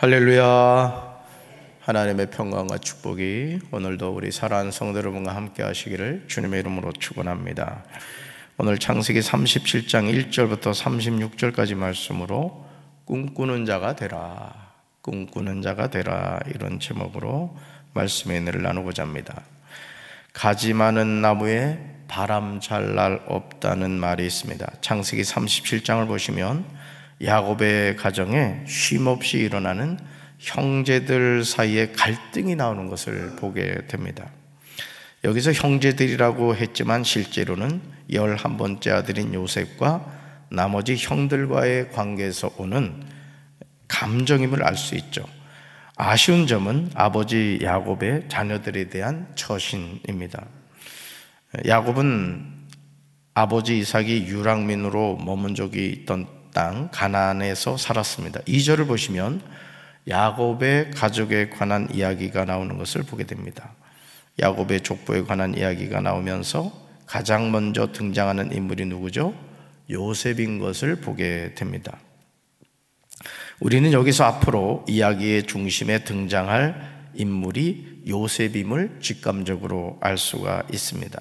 할렐루야. 하나님의 평강과 축복이 오늘도 우리 사랑하는 성도 여러분과 함께 하시기를 주님의 이름으로 축원합니다. 오늘 창세기 37장 1절부터 36절까지 말씀으로 꿈꾸는 자가 되라, 꿈꾸는 자가 되라, 이런 제목으로 말씀의 은혜를 나누고자 합니다. 가지 많은 나무에 바람 잘 날 없다는 말이 있습니다. 창세기 37장을 보시면 야곱의 가정에 쉼없이 일어나는 형제들 사이에 갈등이 나오는 것을 보게 됩니다. 여기서 형제들이라고 했지만 실제로는 11번째 아들인 요셉과 나머지 형들과의 관계에서 오는 감정임을 알 수 있죠. 아쉬운 점은 아버지 야곱의 자녀들에 대한 처신입니다. 야곱은 아버지 이삭이 유랑민으로 머문 적이 있던 땅 가나안에서 살았습니다. 2절을 보시면 야곱의 가족에 관한 이야기가 나오는 것을 보게 됩니다. 야곱의 족보에 관한 이야기가 나오면서 가장 먼저 등장하는 인물이 누구죠? 요셉인 것을 보게 됩니다. 우리는 여기서 앞으로 이야기의 중심에 등장할 인물이 요셉임을 직감적으로 알 수가 있습니다.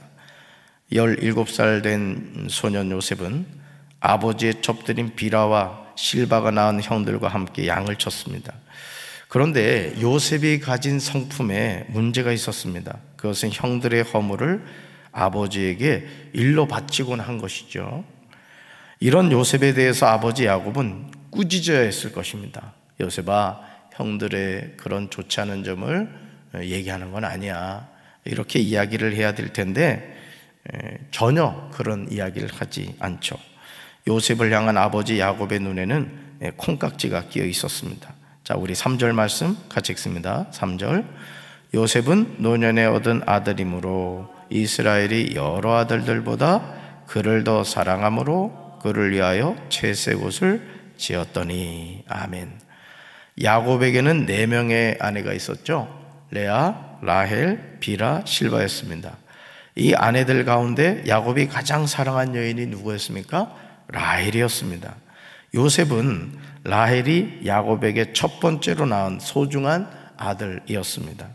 17살 된 소년 요셉은 아버지의 첩들인 비라와 실바가 낳은 형들과 함께 양을 쳤습니다. 그런데 요셉이 가진 성품에 문제가 있었습니다. 그것은 형들의 허물을 아버지에게 일로 바치곤 한 것이죠. 이런 요셉에 대해서 아버지 야곱은 꾸짖어야 했을 것입니다. 요셉아, 형들의 그런 좋지 않은 점을 얘기하는 건 아니야, 이렇게 이야기를 해야 될 텐데 전혀 그런 이야기를 하지 않죠. 요셉을 향한 아버지 야곱의 눈에는 콩깍지가 끼어 있었습니다. 자, 우리 3절 말씀 같이 읽습니다. 3절. 요셉은 노년에 얻은 아들이므로 이스라엘이 여러 아들들보다 그를 더 사랑함으로 그를 위하여 채색 옷을 지었더니. 아멘. 야곱에게는 4명의 아내가 있었죠. 레아, 라헬, 비라, 실바였습니다. 이 아내들 가운데 야곱이 가장 사랑한 여인이 누구였습니까? 라헬이었습니다. 요셉은 라헬이 야곱에게 첫 번째로 낳은 소중한 아들이었습니다.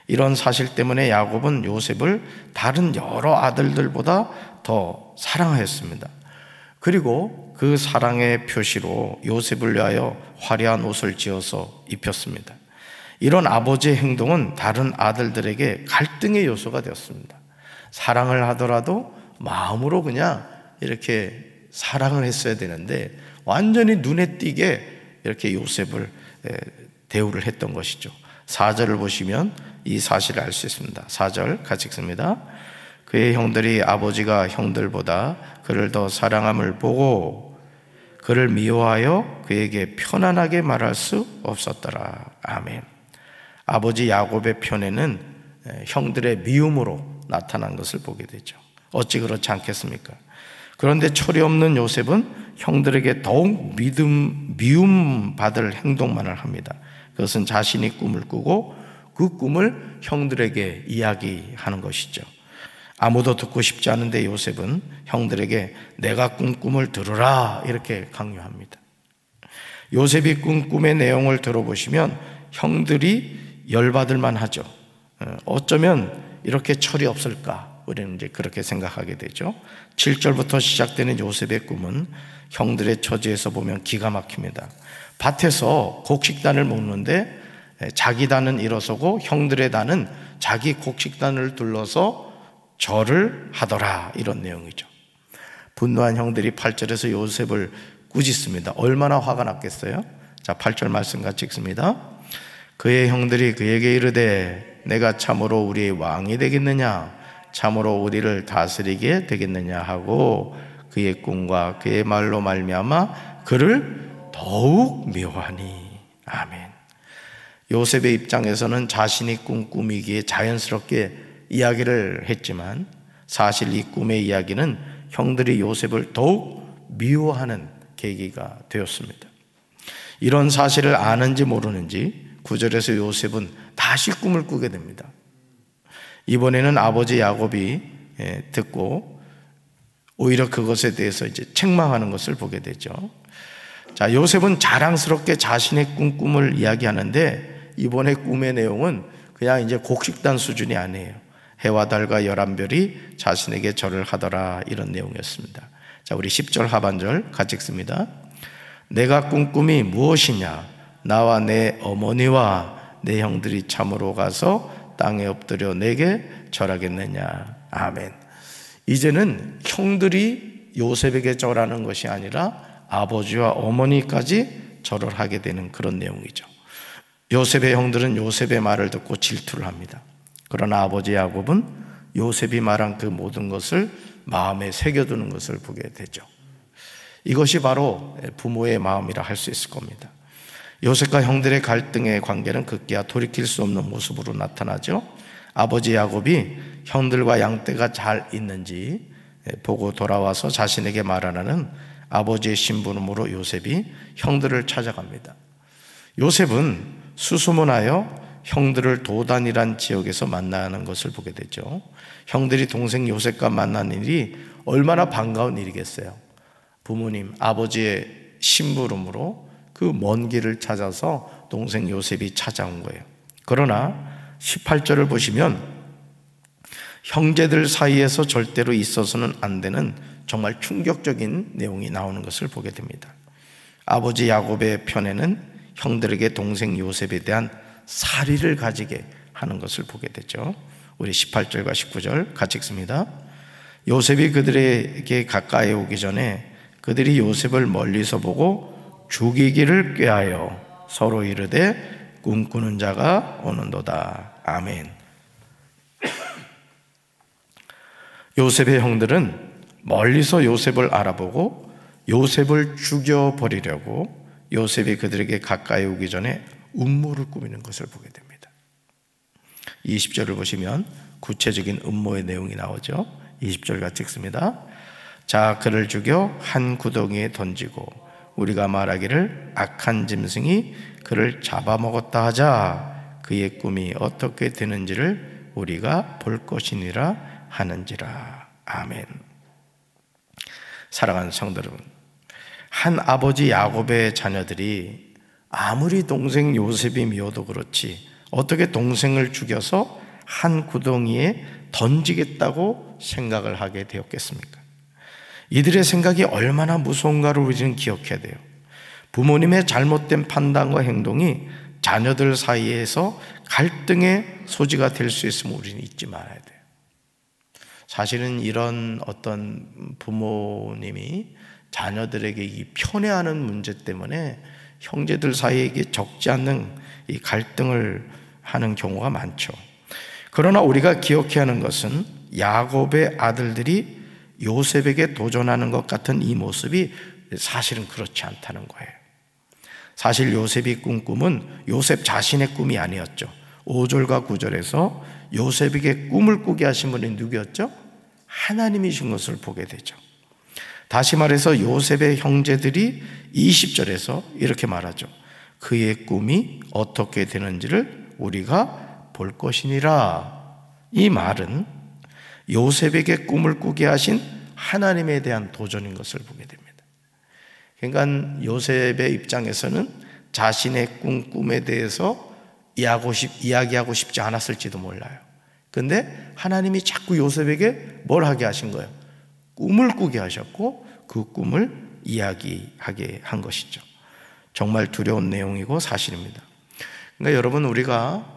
이런 사실 때문에 야곱은 요셉을 다른 여러 아들들보다 더 사랑하였습니다. 그리고 그 사랑의 표시로 요셉을 위하여 화려한 옷을 지어서 입혔습니다. 이런 아버지의 행동은 다른 아들들에게 갈등의 요소가 되었습니다. 사랑을 하더라도 마음으로 그냥 이렇게 사랑을 했어야 되는데 완전히 눈에 띄게 이렇게 요셉을 대우를 했던 것이죠. 4절을 보시면 이 사실을 알 수 있습니다. 4절 같이 읽습니다. 그의 형들이 아버지가 형들보다 그를 더 사랑함을 보고 그를 미워하여 그에게 편안하게 말할 수 없었더라. 아멘. 아버지 야곱의 편에는 형들의 미움으로 나타난 것을 보게 되죠. 어찌 그렇지 않겠습니까? 그런데 철이 없는 요셉은 형들에게 더욱 미움받을 행동만을 합니다. 그것은 자신이 꿈을 꾸고 그 꿈을 형들에게 이야기하는 것이죠. 아무도 듣고 싶지 않은데 요셉은 형들에게 내가 꾼 꿈을 들으라, 이렇게 강요합니다. 요셉이 꾼 꿈의 내용을 들어보시면 형들이 열받을 만하죠. 어쩌면 이렇게 철이 없을까? 우리는 이제 그렇게 생각하게 되죠. 7절부터 시작되는 요셉의 꿈은 형들의 처지에서 보면 기가 막힙니다. 밭에서 곡식단을 먹는데 자기 단은 일어서고 형들의 단은 자기 곡식단을 둘러서 절을 하더라, 이런 내용이죠. 분노한 형들이 8절에서 요셉을 꾸짖습니다. 얼마나 화가 났겠어요? 자, 8절 말씀 같이 읽습니다. 그의 형들이 그에게 이르되 내가 참으로 우리의 왕이 되겠느냐, 참으로 우리를 다스리게 되겠느냐 하고 그의 꿈과 그의 말로 말미암아 그를 더욱 미워하니. 아멘. 요셉의 입장에서는 자신이 꾼 꿈이기에 자연스럽게 이야기를 했지만 사실 이 꿈의 이야기는 형들이 요셉을 더욱 미워하는 계기가 되었습니다. 이런 사실을 아는지 모르는지 9절에서 요셉은 다시 꿈을 꾸게 됩니다. 이번에는 아버지 야곱이 듣고 오히려 그것에 대해서 이제 책망하는 것을 보게 되죠. 자, 요셉은 자랑스럽게 자신의 꿈을 이야기하는데 이번에 꿈의 내용은 그냥 이제 곡식단 수준이 아니에요. 해와 달과 11별이 자신에게 절을 하더라, 이런 내용이었습니다. 자, 우리 10절 하반절 같이 읽습니다. 내가 꾼 꿈이 무엇이냐? 나와 내 어머니와 내 형들이 참으로 가서 땅에 엎드려 내게 절하겠느냐. 아멘. 이제는 형들이 요셉에게 절하는 것이 아니라 아버지와 어머니까지 절을 하게 되는 그런 내용이죠. 요셉의 형들은 요셉의 말을 듣고 질투를 합니다. 그러나 아버지 야곱은 요셉이 말한 그 모든 것을 마음에 새겨두는 것을 보게 되죠. 이것이 바로 부모의 마음이라 할 수 있을 겁니다. 요셉과 형들의 갈등의 관계는 급기야 돌이킬 수 없는 모습으로 나타나죠. 아버지 야곱이 형들과 양떼가 잘 있는지 보고 돌아와서 자신에게 말하는 아버지의 심부름으로 요셉이 형들을 찾아갑니다. 요셉은 수소문하여 형들을 도단이란 지역에서 만나는 것을 보게 되죠. 형들이 동생 요셉과 만나는 일이 얼마나 반가운 일이겠어요. 부모님, 아버지의 심부름으로 그 먼 길을 찾아서 동생 요셉이 찾아온 거예요. 그러나 18절을 보시면 형제들 사이에서 절대로 있어서는 안 되는 정말 충격적인 내용이 나오는 것을 보게 됩니다. 아버지 야곱의 편에는 형들에게 동생 요셉에 대한 사리를 가지게 하는 것을 보게 되죠. 우리 18절과 19절 같이 읽습니다. 요셉이 그들에게 가까이 오기 전에 그들이 요셉을 멀리서 보고 죽이기를 꾀하여 서로 이르되 꿈꾸는 자가 오는도다. 아멘. 요셉의 형들은 멀리서 요셉을 알아보고 요셉을 죽여버리려고 요셉이 그들에게 가까이 오기 전에 음모를 꾸미는 것을 보게 됩니다. 20절을 보시면 구체적인 음모의 내용이 나오죠. 20절 같이 읽습니다. 자, 그를 죽여 한 구덩이에 던지고 우리가 말하기를 악한 짐승이 그를 잡아먹었다 하자. 그의 꿈이 어떻게 되는지를 우리가 볼 것이니라 하는지라. 아멘. 사랑하는 성도 여러분, 한 아버지 야곱의 자녀들이 아무리 동생 요셉이 미워도 그렇지 어떻게 동생을 죽여서 한 구덩이에 던지겠다고 생각을 하게 되었겠습니까? 이들의 생각이 얼마나 무서운가를 우리는 기억해야 돼요. 부모님의 잘못된 판단과 행동이 자녀들 사이에서 갈등의 소지가 될 수 있음을 우리는 잊지 말아야 돼요. 사실은 이런 어떤 부모님이 자녀들에게 이 편애하는 문제 때문에 형제들 사이에 적지 않는 이 갈등을 하는 경우가 많죠. 그러나 우리가 기억해야 하는 것은 야곱의 아들들이 요셉에게 도전하는 것 같은 이 모습이 사실은 그렇지 않다는 거예요. 사실 요셉이 꾼 꿈은 요셉 자신의 꿈이 아니었죠. 5절과 9절에서 요셉에게 꿈을 꾸게 하신 분이 누구였죠? 하나님이신 것을 보게 되죠. 다시 말해서 요셉의 형제들이 20절에서 이렇게 말하죠. 그의 꿈이 어떻게 되는지를 우리가 볼 것이니라. 이 말은 요셉에게 꿈을 꾸게 하신 하나님에 대한 도전인 것을 보게 됩니다. 그러니까 요셉의 입장에서는 자신의 꿈에 대해서 이야기하고 싶지 않았을지도 몰라요. 근데 하나님이 자꾸 요셉에게 뭘 하게 하신 거예요? 꿈을 꾸게 하셨고 그 꿈을 이야기하게 한 것이죠. 정말 두려운 내용이고 사실입니다. 그러니까 여러분, 우리가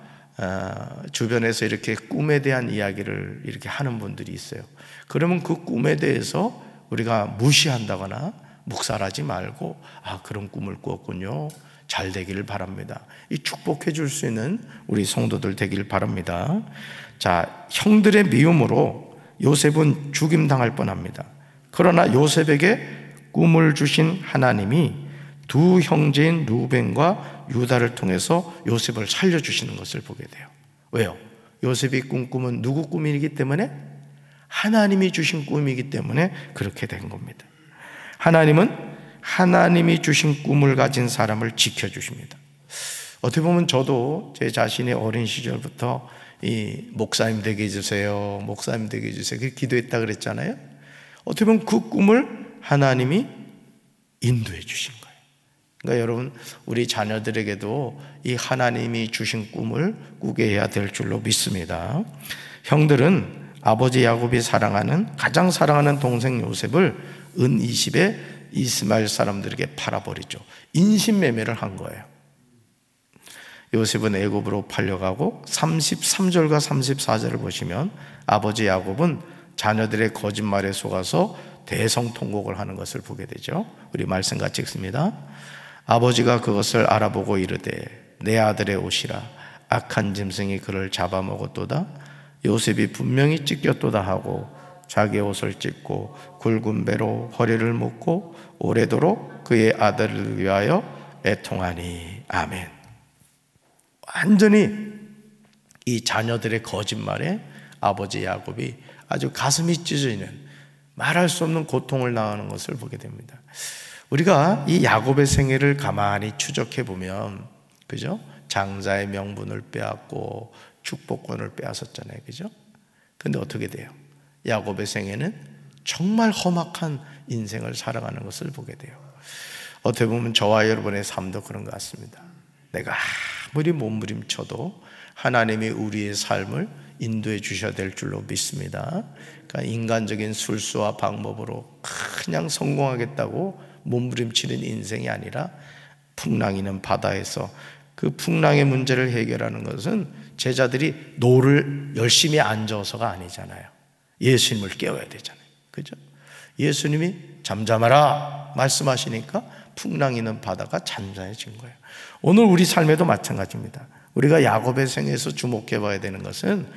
주변에서 이렇게 꿈에 대한 이야기를 이렇게 하는 분들이 있어요. 그러면 그 꿈에 대해서 우리가 무시한다거나 묵살하지 말고, 그런 꿈을 꾸었군요, 잘 되기를 바랍니다. 이 축복해 줄 수 있는 우리 성도들 되길 바랍니다. 자, 형들의 미움으로 요셉은 죽임당할 뻔합니다. 그러나 요셉에게 꿈을 주신 하나님이 두 형제인 루벤과 유다를 통해서 요셉을 살려주시는 것을 보게 돼요. 왜요? 요셉이 꾼 꿈은 누구 꿈이기 때문에? 하나님이 주신 꿈이기 때문에 그렇게 된 겁니다. 하나님은 하나님이 주신 꿈을 가진 사람을 지켜주십니다. 어떻게 보면 저도 제 자신의 어린 시절부터 이 목사님 되게 해주세요, 목사님 되게 해주세요, 그렇게 기도했다 그랬잖아요. 어떻게 보면 그 꿈을 하나님이 인도해 주신 거예요. 그러니까 여러분, 우리 자녀들에게도 이 하나님이 주신 꿈을 꾸게 해야 될 줄로 믿습니다. 형들은 아버지 야곱이 가장 사랑하는 동생 요셉을 은 20에 이스마엘 사람들에게 팔아버리죠. 인신매매를 한 거예요. 요셉은 애굽으로 팔려가고 33절과 34절을 보시면 아버지 야곱은 자녀들의 거짓말에 속아서 대성통곡을 하는 것을 보게 되죠. 우리 말씀 같이 읽습니다. 아버지가 그것을 알아보고 이르되 내 아들의 옷이라 악한 짐승이 그를 잡아먹었도다. 요셉이 분명히 찢겼도다 하고 자기의 옷을 찢고 굵은 배로 허리를 묶고 오래도록 그의 아들을 위하여 애통하니. 아멘. 완전히 이 자녀들의 거짓말에 아버지 야곱이 아주 가슴이 찢어지는, 말할 수 없는 고통을 당하는 것을 보게 됩니다. 우리가 이 야곱의 생애를 가만히 추적해 보면, 그죠? 장자의 명분을 빼앗고 축복권을 빼앗았잖아요, 그죠? 근데 어떻게 돼요? 야곱의 생애는 정말 험악한 인생을 살아가는 것을 보게 돼요. 어떻게 보면 저와 여러분의 삶도 그런 것 같습니다. 내가 아무리 몸부림쳐도 하나님이 우리의 삶을 인도해 주셔야 될 줄로 믿습니다. 그러니까 인간적인 술수와 방법으로 그냥 성공하겠다고 몸부림치는 인생이 아니라, 풍랑이는 바다에서 그 풍랑의 문제를 해결하는 것은 제자들이 노를 열심히 앉아서가 아니잖아요. 예수님을 깨워야 되잖아요, 그죠? 예수님이 잠잠하라 말씀하시니까 풍랑이는 바다가 잠잠해진 거예요. 오늘 우리 삶에도 마찬가지입니다. 우리가 야곱의 생에서 주목해 봐야 되는 것은,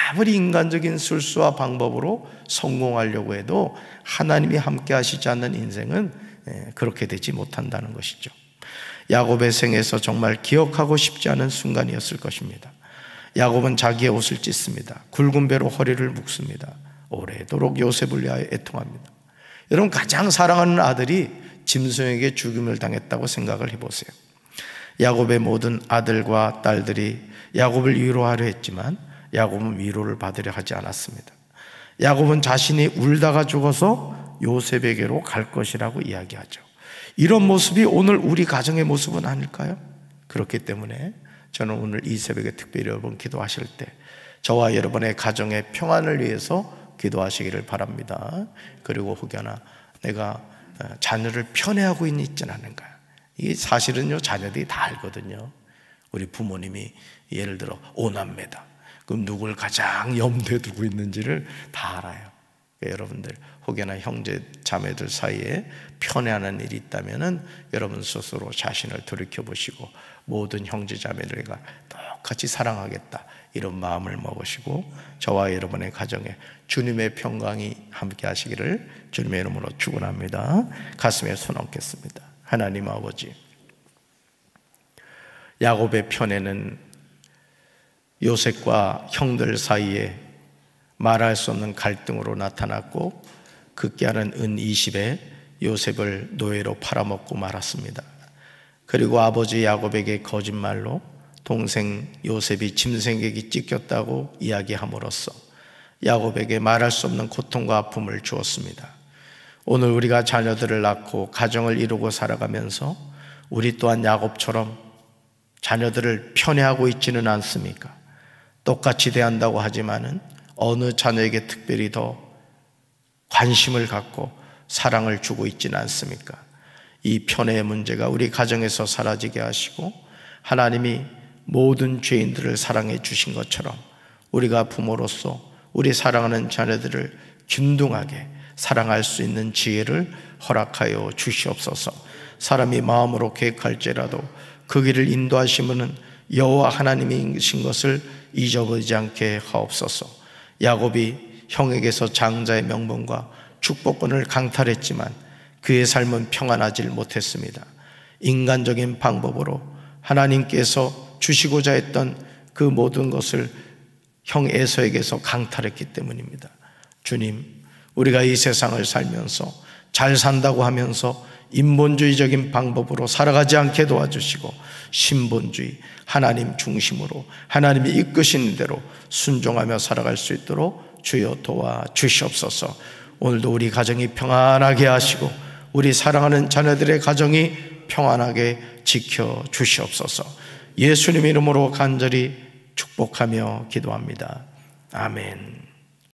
아무리 인간적인 술수와 방법으로 성공하려고 해도 하나님이 함께 하시지 않는 인생은 그렇게 되지 못한다는 것이죠. 야곱의 생에서 정말 기억하고 싶지 않은 순간이었을 것입니다. 야곱은 자기의 옷을 찢습니다. 굵은 배로 허리를 묶습니다. 오래도록 요셉을 위하여 애통합니다. 여러분, 가장 사랑하는 아들이 짐승에게 죽임을 당했다고 생각을 해보세요. 야곱의 모든 아들과 딸들이 야곱을 위로하려 했지만 야곱은 위로를 받으려 하지 않았습니다. 야곱은 자신이 울다가 죽어서 요셉에게로 갈 것이라고 이야기하죠. 이런 모습이 오늘 우리 가정의 모습은 아닐까요? 그렇기 때문에 저는 오늘 이 새벽에 특별히 여러분 기도하실 때 저와 여러분의 가정의 평안을 위해서 기도하시기를 바랍니다. 그리고 혹여나 내가 자녀를 편애하고 있지는 않은가, 이게 사실은요 자녀들이 다 알거든요. 우리 부모님이 예를 들어 5남매다, 그럼 누굴 가장 염두에 두고 있는지를 다 알아요. 여러분들 혹여나 형제 자매들 사이에 편애하는 일이 있다면은 여러분 스스로 자신을 돌이켜보시고 모든 형제 자매들과 똑같이 사랑하겠다, 이런 마음을 먹으시고 저와 여러분의 가정에 주님의 평강이 함께 하시기를 주님의 이름으로 축원합니다. 가슴에 손 얹겠습니다. 하나님 아버지, 야곱의 편애는 요셉과 형들 사이에 말할 수 없는 갈등으로 나타났고, 급기야는 은 20에 요셉을 노예로 팔아먹고 말았습니다. 그리고 아버지 야곱에게 거짓말로 동생 요셉이 짐승에게 찢겼다고 이야기함으로써 야곱에게 말할 수 없는 고통과 아픔을 주었습니다. 오늘 우리가 자녀들을 낳고 가정을 이루고 살아가면서 우리 또한 야곱처럼 자녀들을 편애하고 있지는 않습니까? 똑같이 대한다고 하지만은 어느 자녀에게 특별히 더 관심을 갖고 사랑을 주고 있지는 않습니까? 이 편애의 문제가 우리 가정에서 사라지게 하시고, 하나님이 모든 죄인들을 사랑해 주신 것처럼 우리가 부모로서 우리 사랑하는 자녀들을 균등하게 사랑할 수 있는 지혜를 허락하여 주시옵소서. 사람이 마음으로 계획할지라도 그 길을 인도하시면은 여호와 하나님이신 것을 잊어버리지 않게 하옵소서. 야곱이 형에게서 장자의 명분과 축복권을 강탈했지만 그의 삶은 평안하지 못했습니다. 인간적인 방법으로 하나님께서 주시고자 했던 그 모든 것을 형 에서에게서 강탈했기 때문입니다. 주님, 우리가 이 세상을 살면서 잘 산다고 하면서 인본주의적인 방법으로 살아가지 않게 도와주시고, 신본주의, 하나님 중심으로 하나님이 이끄신 대로 순종하며 살아갈 수 있도록 주여 도와주시옵소서. 오늘도 우리 가정이 평안하게 하시고 우리 사랑하는 자녀들의 가정이 평안하게 지켜 주시옵소서. 예수님 이름으로 간절히 축복하며 기도합니다. 아멘.